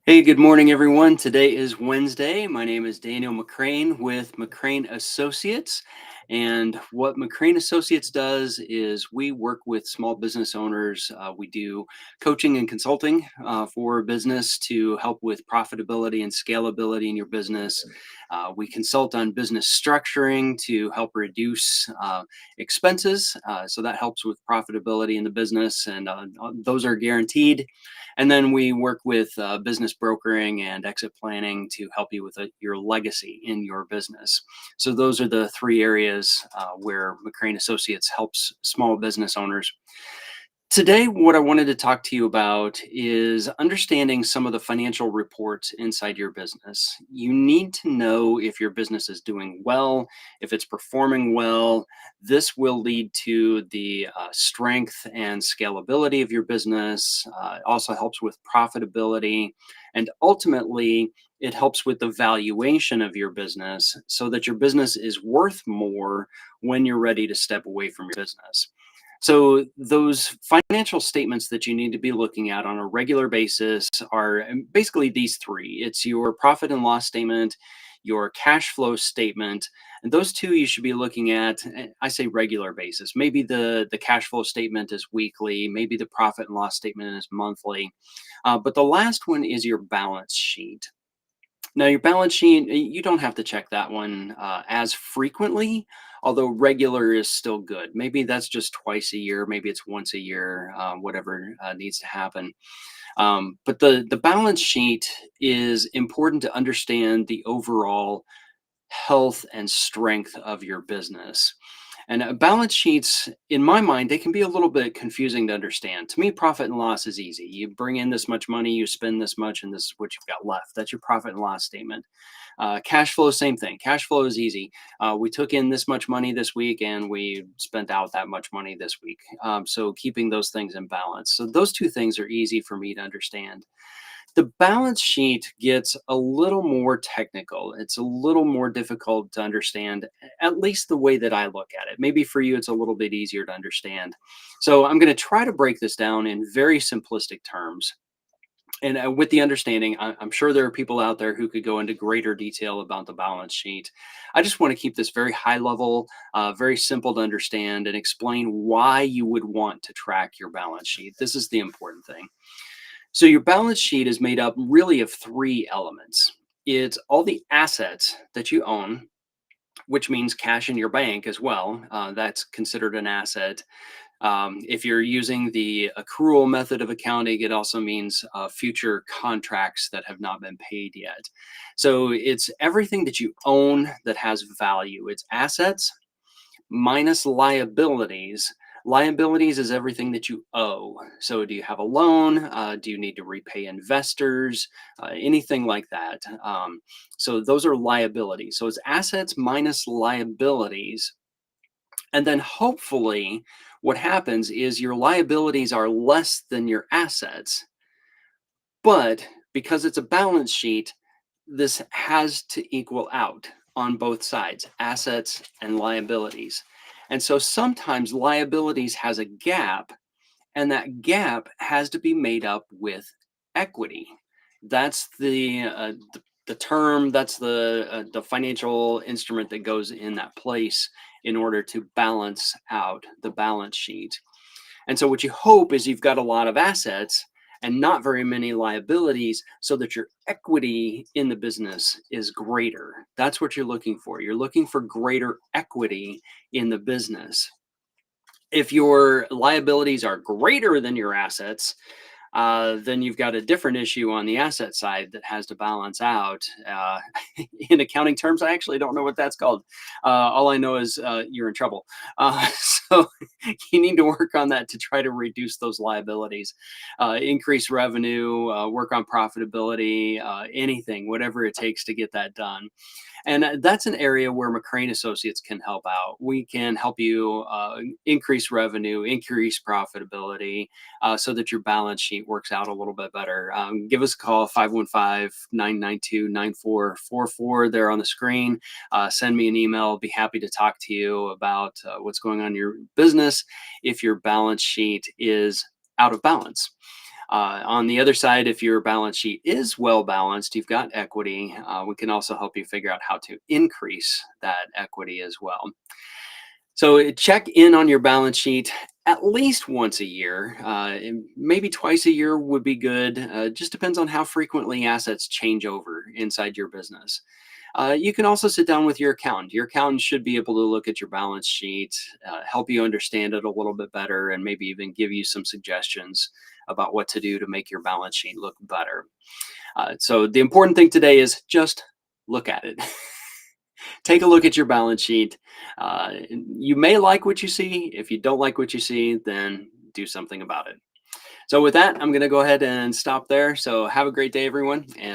Hey, good morning, everyone. Today is Wednesday. My name is Daniel McCrane with McCrane Associates. And what McCrane Associates does is we work with small business owners. We do coaching and consulting for business to help with profitability and scalability in your business. We consult on business structuring to help reduce expenses. So that helps with profitability in the business, and those are guaranteed. And then we work with business brokering and exit planning to help you with your legacy in your business. So those are the three areas where McCrane Associates helps small business owners. Today, what I wanted to talk to you about is understanding some of the financial reports inside your business. You need to know if your business is doing well, if it's performing well. This will lead to the strength and scalability of your business. It also helps with profitability. And ultimately, it helps with the valuation of your business so that your business is worth more when you're ready to step away from your business. So, those financial statements that you need to be looking at on a regular basis are basically these three: it's your profit and loss statement, your cash flow statement, and those two you should be looking at. I say regular basis. Maybe the cash flow statement is weekly, maybe the profit and loss statement is monthly. But the last one is your balance sheet. Now, your balance sheet, you don't have to check that one as frequently, although regular is still good. Maybe that's just twice a year, maybe it's once a year, whatever needs to happen. But the balance sheet is important to understand the overall health and strength of your business. And balance sheets, in my mind, they can be a little bit confusing to understand. To me, profit and loss is easy. You bring in this much money, you spend this much, and this is what you've got left. That's your profit and loss statement. Cash flow, same thing. Cash flow is easy. We took in this much money this week, and we spent out that much money this week. So keeping those things in balance. So those two things are easy for me to understand. The balance sheet gets a little more technical. It's a little more difficult to understand, at least the way that I look at it. Maybe for you, it's a little bit easier to understand. So I'm going to try to break this down in very simplistic terms. And with the understanding, I'm sure there are people out there who could go into greater detail about the balance sheet. I just want to keep this very high level, very simple to understand, and explain why you would want to track your balance sheet. This is the important thing. So your balance sheet is made up really of three elements. It's all the assets that you own, which means cash in your bank as well. That's considered an asset. If you're using the accrual method of accounting, it also means future contracts that have not been paid yet. So it's everything that you own that has value. It's assets minus liabilities. Liabilities is everything that you owe. So, do you have a loan? Do you need to repay investors? Anything like that. So, those are liabilities. So, it's assets minus liabilities. And then hopefully, what happens is your liabilities are less than your assets. But because it's a balance sheet, this has to equal out on both sides, assets and liabilities. And so sometimes liabilities has a gap, and that gap has to be made up with equity. That's the term. That's the financial instrument that goes in that place in order to balance out the balance sheet. And so what you hope is you've got a lot of assets and not very many liabilities so that your equity in the business is greater. That's what you're looking for. You're looking for greater equity in the business. If your liabilities are greater than your assets, then you've got a different issue on the asset side that has to balance out. In accounting terms, I actually don't know what that's called. All I know is you're in trouble. So you need to work on that to try to reduce those liabilities, increase revenue, work on profitability, anything, whatever it takes to get that done. And that's an area where McCrane Associates can help out. We can help you increase revenue, increase profitability, so that your balance sheet works out a little bit better. Give us a call, 515-992-9444. There on the screen. Send me an email. Be happy to talk to you about what's going on in your business if your balance sheet is out of balance. On the other side, if your balance sheet is well balanced, you've got equity, we can also help you figure out how to increase that equity as well. So check in on your balance sheet at least once a year. And maybe twice a year would be good. Just depends on how frequently assets change over inside your business. You can also sit down with your accountant. Your accountant should be able to look at your balance sheet, help you understand it a little bit better, and maybe even give you some suggestions about what to do to make your balance sheet look better. So the important thing today is just look at it. Take a look at your balance sheet. You may like what you see. If you don't like what you see, then do something about it. So with that, I'm going to go ahead and stop there. So have a great day, everyone, and